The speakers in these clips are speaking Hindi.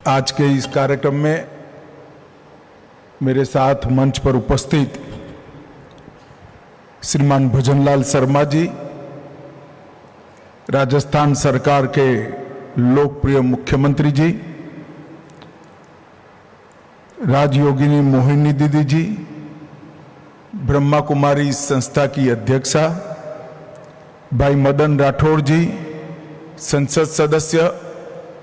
आज के इस कार्यक्रम में मेरे साथ मंच पर उपस्थित श्रीमान भजनलाल शर्मा जी, राजस्थान सरकार के लोकप्रिय मुख्यमंत्री जी, राजयोगिनी मोहिनी दीदी जी, ब्रह्मा कुमारी संस्था की अध्यक्षा भाई मदन राठौड़ जी, संसद सदस्य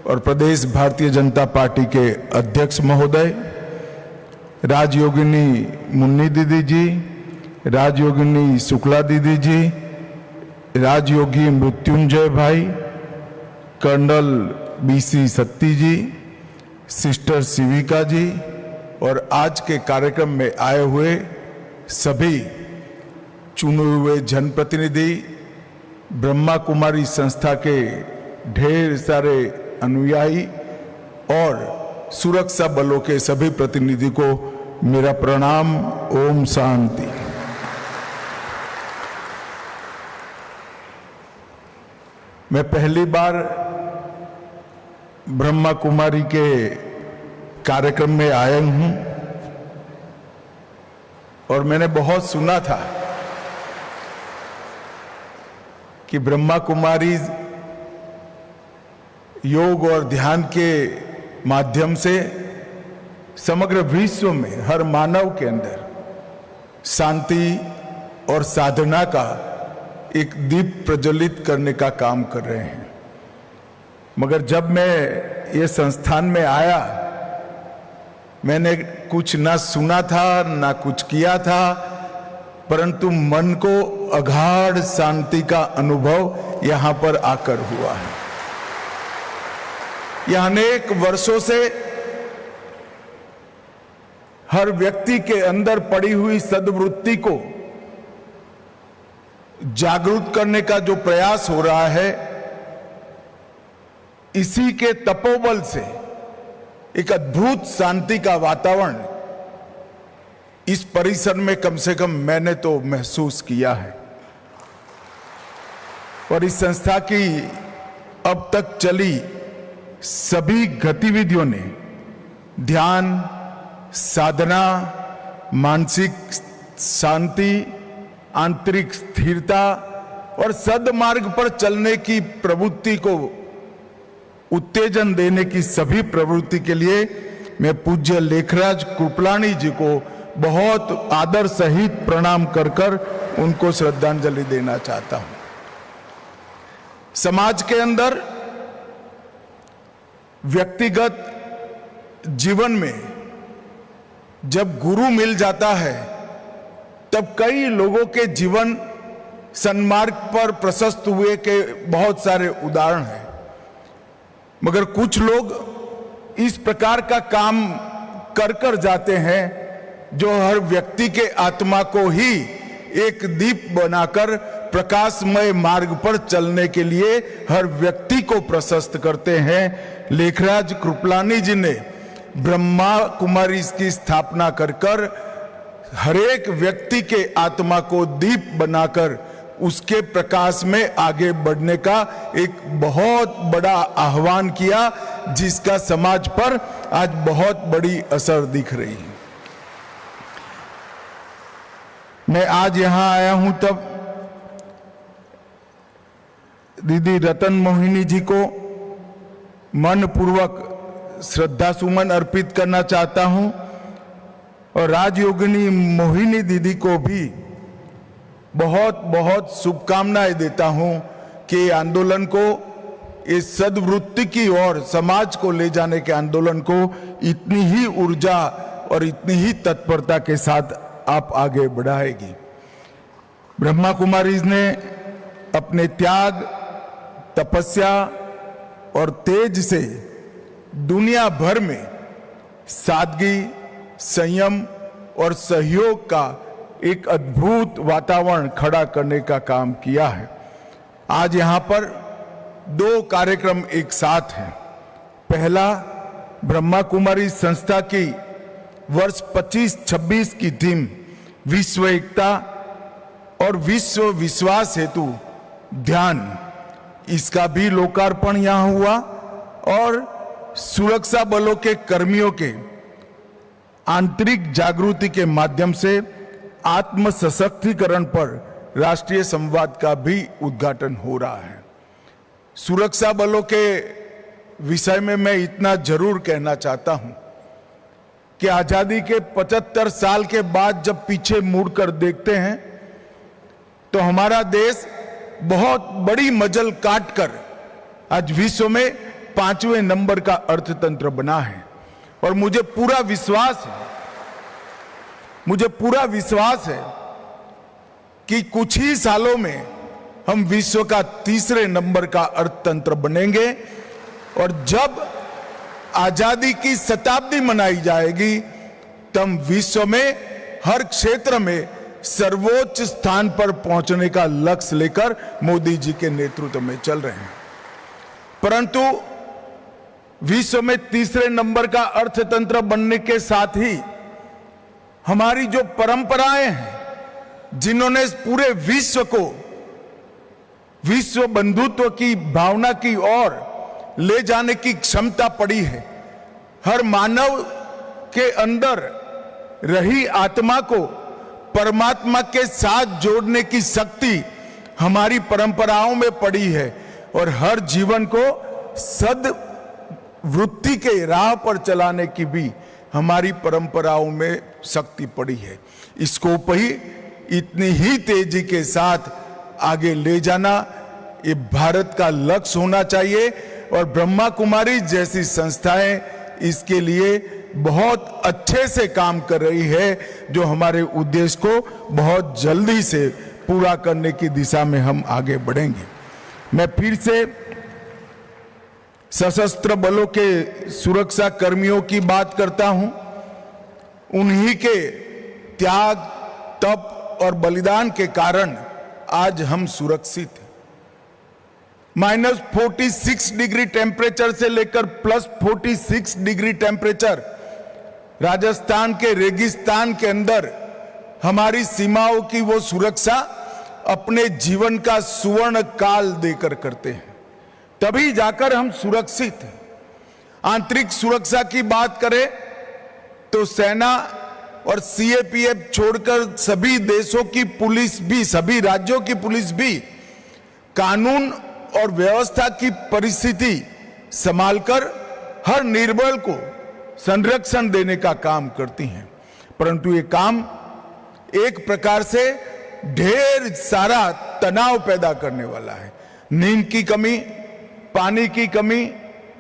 और प्रदेश भारतीय जनता पार्टी के अध्यक्ष महोदय, राजयोगिनी मुन्नी दीदी जी, राजयोगिनी शुक्ला दीदी जी, राजयोगी मृत्युंजय भाई, कर्नल बीसी सत्ती जी, सिस्टर शिविका जी और आज के कार्यक्रम में आए हुए सभी चुने हुए जनप्रतिनिधि, ब्रह्मा कुमारी संस्था के ढेर सारे अनुयायी और सुरक्षा बलों के सभी प्रतिनिधि को मेरा प्रणाम। ओम शांति। मैं पहली बार ब्रह्मा कुमारी के कार्यक्रम में आया हूं और मैंने बहुत सुना था कि ब्रह्मा कुमारी योग और ध्यान के माध्यम से समग्र विश्व में हर मानव के अंदर शांति और साधना का एक दीप प्रज्वलित करने का काम कर रहे हैं। मगर जब मैं ये संस्थान में आया, मैंने कुछ ना सुना था ना कुछ किया था, परंतु मन को अगाध शांति का अनुभव यहां पर आकर हुआ है। यह अनेक वर्षों से हर व्यक्ति के अंदर पड़ी हुई सद्वृत्ति को जागरूक करने का जो प्रयास हो रहा है, इसी के तपोबल से एक अद्भुत शांति का वातावरण इस परिसर में कम से कम मैंने तो महसूस किया है। और इस संस्था की अब तक चली सभी गतिविधियों ने ध्यान, साधना, मानसिक शांति, आंतरिक स्थिरता और सद्मार्ग पर चलने की प्रवृत्ति को उत्तेजन देने की सभी प्रवृत्ति के लिए मैं पूज्य लेखराज कृपलानी जी को बहुत आदर सहित प्रणाम कर उनको श्रद्धांजलि देना चाहता हूं। समाज के अंदर व्यक्तिगत जीवन में जब गुरु मिल जाता है, तब कई लोगों के जीवन सन्मार्ग पर प्रशस्त हुए के बहुत सारे उदाहरण हैं। मगर कुछ लोग इस प्रकार का काम कर जाते हैं जो हर व्यक्ति के आत्मा को ही एक दीप बनाकर प्रकाशमय मार्ग पर चलने के लिए हर व्यक्ति को प्रशस्त करते हैं। लेखराज कृपलानी जी ने ब्रह्मा कुमारी की स्थापना कर हर एक व्यक्ति के आत्मा को दीप बनाकर उसके प्रकाश में आगे बढ़ने का एक बहुत बड़ा आह्वान किया, जिसका समाज पर आज बहुत बड़ी असर दिख रही है। मैं आज यहां आया हूं तब दीदी रतन मोहिनी जी को मनपूर्वक श्रद्धा सुमन अर्पित करना चाहता हूं और राजयोगिनी मोहिनी दीदी को भी बहुत बहुत शुभकामनाएं देता हूं कि आंदोलन को, इस सद्वृत्ति की ओर समाज को ले जाने के आंदोलन को इतनी ही ऊर्जा और इतनी ही तत्परता के साथ आप आगे बढ़ाएगी। ब्रह्मा कुमारीज ने अपने त्याग, तपस्या और तेज से दुनिया भर में सादगी, संयम और सहयोग का एक अद्भुत वातावरण खड़ा करने का काम किया है। आज यहां पर दो कार्यक्रम एक साथ हैं। पहला, ब्रह्मा कुमारी संस्था की वर्ष 25-26 की थीम विश्व एकता और विश्व विश्वास हेतु ध्यान, इसका भी लोकार्पण यहां हुआ और सुरक्षा बलों के कर्मियों के आंतरिक जागृति के माध्यम से आत्म सशक्तिकरण पर राष्ट्रीय संवाद का भी उद्घाटन हो रहा है। सुरक्षा बलों के विषय में मैं इतना जरूर कहना चाहता हूं कि आजादी के 75 साल के बाद जब पीछे मुड़कर देखते हैं तो हमारा देश बहुत बड़ी मजल काटकर आज विश्व में 5वें नंबर का अर्थतंत्र बना है। और मुझे पूरा विश्वास है कि कुछ ही सालों में हम विश्व का 3रे नंबर का अर्थतंत्र बनेंगे। और जब आजादी की शताब्दी मनाई जाएगी तब विश्व में हर क्षेत्र में सर्वोच्च स्थान पर पहुंचने का लक्ष्य लेकर मोदी जी के नेतृत्व में चल रहे हैं। परंतु विश्व में 3रे नंबर का अर्थतंत्र बनने के साथ ही हमारी जो परंपराएं हैं, जिन्होंने पूरे विश्व को विश्व बंधुत्व की भावना की ओर ले जाने की क्षमता पड़ी है, हर मानव के अंदर रही आत्मा को परमात्मा के साथ जोड़ने की शक्ति हमारी परंपराओं में पड़ी है। और हर जीवन को सद वृत्ति के राह पर चलाने की भी हमारी परंपराओं में शक्ति पड़ी है। इसको ही इतनी ही तेजी के साथ आगे ले जाना ये भारत का लक्ष्य होना चाहिए। और ब्रह्मा कुमारी जैसी संस्थाएं इसके लिए बहुत अच्छे से काम कर रही है, जो हमारे उद्देश्य को बहुत जल्दी से पूरा करने की दिशा में हम आगे बढ़ेंगे। मैं फिर से सशस्त्र बलों के सुरक्षा कर्मियों की बात करता हूं। उन्हीं के त्याग, तप और बलिदान के कारण आज हम सुरक्षित हैं। -46 डिग्री टेम्परेचर से लेकर +46 डिग्री टेम्परेचर राजस्थान के रेगिस्तान के अंदर हमारी सीमाओं की वो सुरक्षा अपने जीवन का सुवर्ण काल देकर करते हैं, तभी जाकर हम सुरक्षित हैं। आंतरिक सुरक्षा की बात करें तो सेना और सीएपीएफ छोड़कर सभी देशों की पुलिस भी, सभी राज्यों की पुलिस भी कानून और व्यवस्था की परिस्थिति संभालकर हर निर्बल को संरक्षण देने का काम करती हैं। परंतु ये काम एक प्रकार से ढेर सारा तनाव पैदा करने वाला है। नींद की कमी, पानी की कमी,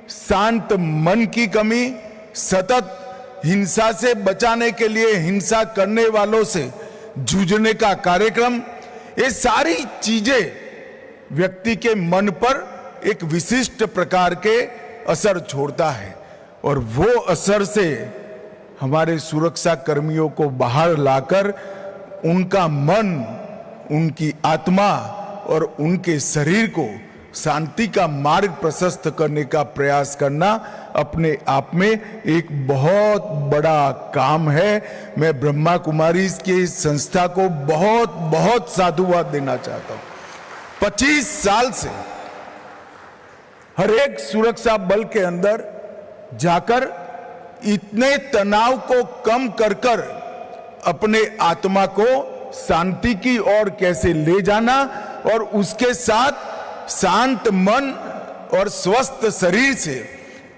शांत मन की कमी, सतत हिंसा से बचाने के लिए हिंसा करने वालों से जूझने का कार्यक्रम, ये सारी चीजें व्यक्ति के मन पर एक विशिष्ट प्रकार के असर छोड़ता है। और वो असर से हमारे सुरक्षा कर्मियों को बाहर लाकर उनका मन, उनकी आत्मा और उनके शरीर को शांति का मार्ग प्रशस्त करने का प्रयास करना अपने आप में एक बहुत बड़ा काम है। मैं ब्रह्मा कुमारी की संस्था को बहुत बहुत साधुवाद देना चाहता हूं। 25 साल से हर एक सुरक्षा बल के अंदर जाकर इतने तनाव को कम कर कर अपने आत्मा को शांति की ओर कैसे ले जाना और उसके साथ शांत मन और स्वस्थ शरीर से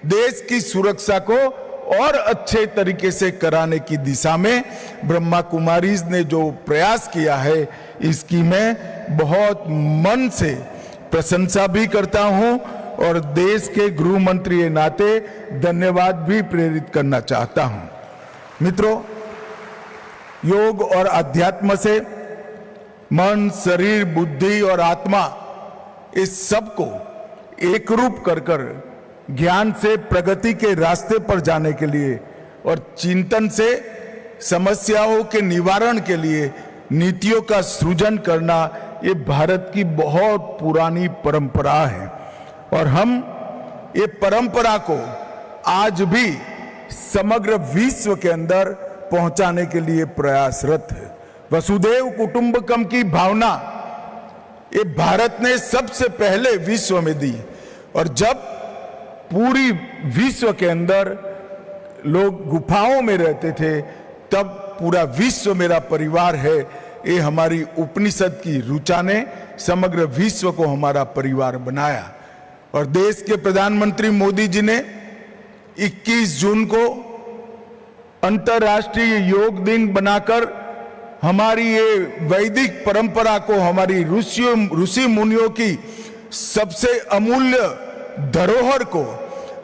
देश की सुरक्षा को और अच्छे तरीके से कराने की दिशा में ब्रह्मा कुमारीज ने जो प्रयास किया है, इसकी मैं बहुत मन से प्रशंसा भी करता हूं और देश के गृह मंत्री के नाते धन्यवाद भी प्रेरित करना चाहता हूं। मित्रों, योग और अध्यात्म से मन, शरीर, बुद्धि और आत्मा इस सब को एक रूप कर कर ज्ञान से प्रगति के रास्ते पर जाने के लिए और चिंतन से समस्याओं के निवारण के लिए नीतियों का सृजन करना, ये भारत की बहुत पुरानी परंपरा है। और हम ये परंपरा को आज भी समग्र विश्व के अंदर पहुंचाने के लिए प्रयासरत है। वसुधैव कुटुंबकम की भावना ये भारत ने सबसे पहले विश्व में दी। और जब पूरी विश्व के अंदर लोग गुफाओं में रहते थे, तब पूरा विश्व मेरा परिवार है, ये हमारी उपनिषद की ऋचा ने समग्र विश्व को हमारा परिवार बनाया। और देश के प्रधानमंत्री मोदी जी ने 21 जून को अंतर्राष्ट्रीय योग दिन बनाकर हमारी ये वैदिक परंपरा को, हमारी ऋषि मुनियों की सबसे अमूल्य धरोहर को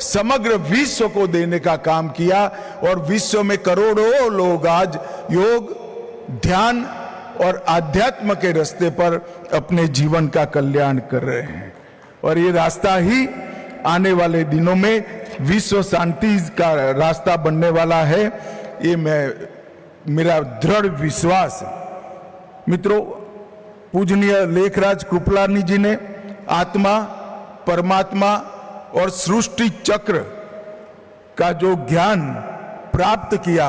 समग्र विश्व को देने का काम किया। और विश्व में करोड़ों लोग आज योग, ध्यान और आध्यात्म के रास्ते पर अपने जीवन का कल्याण कर रहे हैं। और ये रास्ता ही आने वाले दिनों में विश्व शांति का रास्ता बनने वाला है, ये मेरा दृढ़ विश्वास है। मित्रों, पूजनीय लेखराज कृपलानी जी ने आत्मा, परमात्मा और सृष्टि चक्र का जो ज्ञान प्राप्त किया,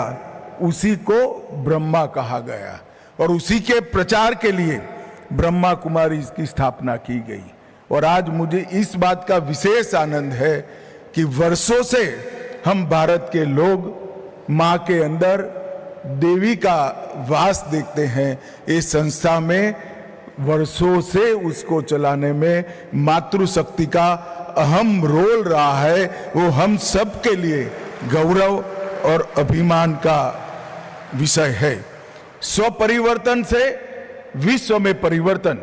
उसी को ब्रह्मा कहा गया और उसी के प्रचार के लिए ब्रह्मा कुमारी की स्थापना की गई। और आज मुझे इस बात का विशेष आनंद है कि वर्षों से हम भारत के लोग मां के अंदर देवी का वास देखते हैं। इस संस्था में वर्षों से उसको चलाने में मातृशक्ति का अहम रोल रहा है। वो हम सब के लिए गौरव और अभिमान का विषय है। स्वपरिवर्तन से विश्व में परिवर्तन।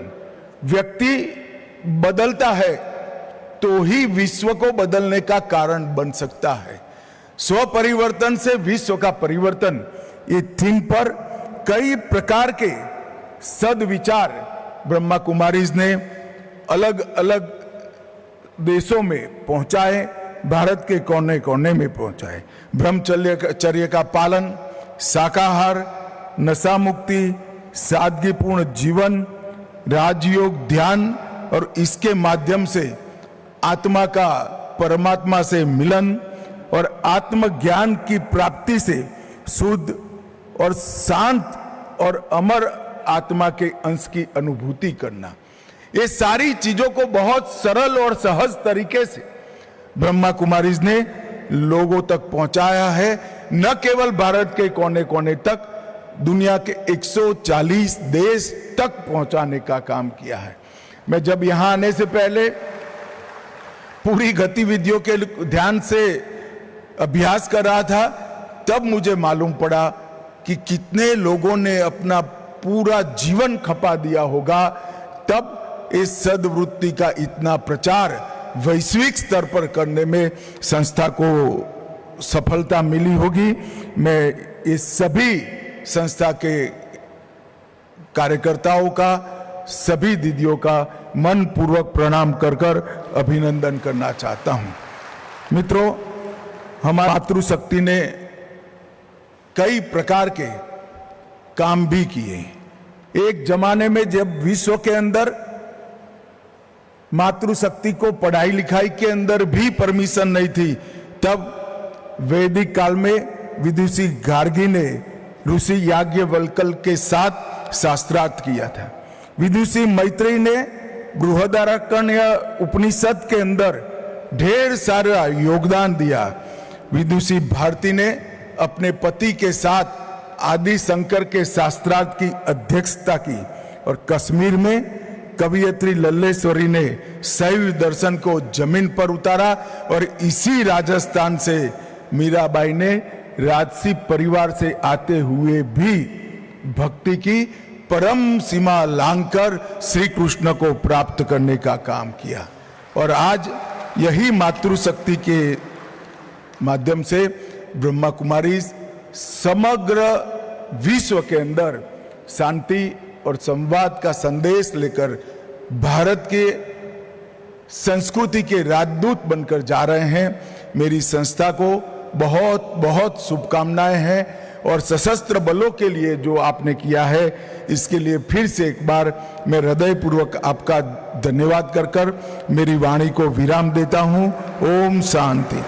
व्यक्ति बदलता है तो ही विश्व को बदलने का कारण बन सकता है। स्वपरिवर्तन से विश्व का परिवर्तन, ये थीम पर कई प्रकार के सदविचार ब्रह्मा कुमारीज ने अलग अलग देशों में पहुंचाए, भारत के कोने कोने में पहुंचाए। ब्रह्मचर्य का पालन, शाकाहार, नशा मुक्ति, सादगीपूर्ण जीवन, राजयोग, ध्यान और इसके माध्यम से आत्मा का परमात्मा से मिलन और आत्मज्ञान की प्राप्ति से शुद्ध और शांत और अमर आत्मा के अंश की अनुभूति करना, ये सारी चीजों को बहुत सरल और सहज तरीके से ब्रह्मा कुमारीज ने लोगों तक पहुंचाया है। न केवल भारत के कोने कोने तक, दुनिया के 140 देश तक पहुंचाने का काम किया है। मैं जब यहां आने से पहले पूरी गतिविधियों के ध्यान से अभ्यास कर रहा था, तब मुझे मालूम पड़ा कि कितने लोगों ने अपना पूरा जीवन खपा दिया होगा, तब इस सद्वृत्ति का इतना प्रचार वैश्विक स्तर पर करने में संस्था को सफलता मिली होगी। मैं इस सभी संस्था के कार्यकर्ताओं का, सभी दीदियों का मन पूर्वक प्रणाम कर कर अभिनंदन करना चाहता हूं। मित्रों, हमारी मातृशक्ति ने कई प्रकार के काम भी किए। एक जमाने में जब विश्व के अंदर मातृशक्ति को पढ़ाई लिखाई के अंदर भी परमिशन नहीं थी, तब वैदिक काल में विदुषी गार्गी ने ऋषि याज्ञवल्क्य के साथ शास्त्रार्थ किया था। विदुषी मैत्रेयी ने बृहदारण्यक उपनिषद के अंदर ढेर सारा योगदान दिया। विदुषी भारती ने अपने पति के साथ आदि शंकर के शास्त्रार्थ की अध्यक्षता की और कश्मीर में कवियत्री लल्लेश्वरी ने शैव दर्शन को जमीन पर उतारा और इसी राजस्थान से मीराबाई ने राजसी परिवार से आते हुए भी भक्ति की परम सीमा लांघकर श्री कृष्ण को प्राप्त करने का काम किया। और आज यही मातृशक्ति के माध्यम से ब्रह्मा कुमारी समग्र विश्व के अंदर शांति और संवाद का संदेश लेकर भारत के संस्कृति के राजदूत बनकर जा रहे हैं। मेरी संस्था को बहुत बहुत शुभकामनाएं हैं और सशस्त्र बलों के लिए जो आपने किया है, इसके लिए फिर से एक बार मैं हृदयपूर्वक आपका धन्यवाद कर मेरी वाणी को विराम देता हूं। ओम शांति।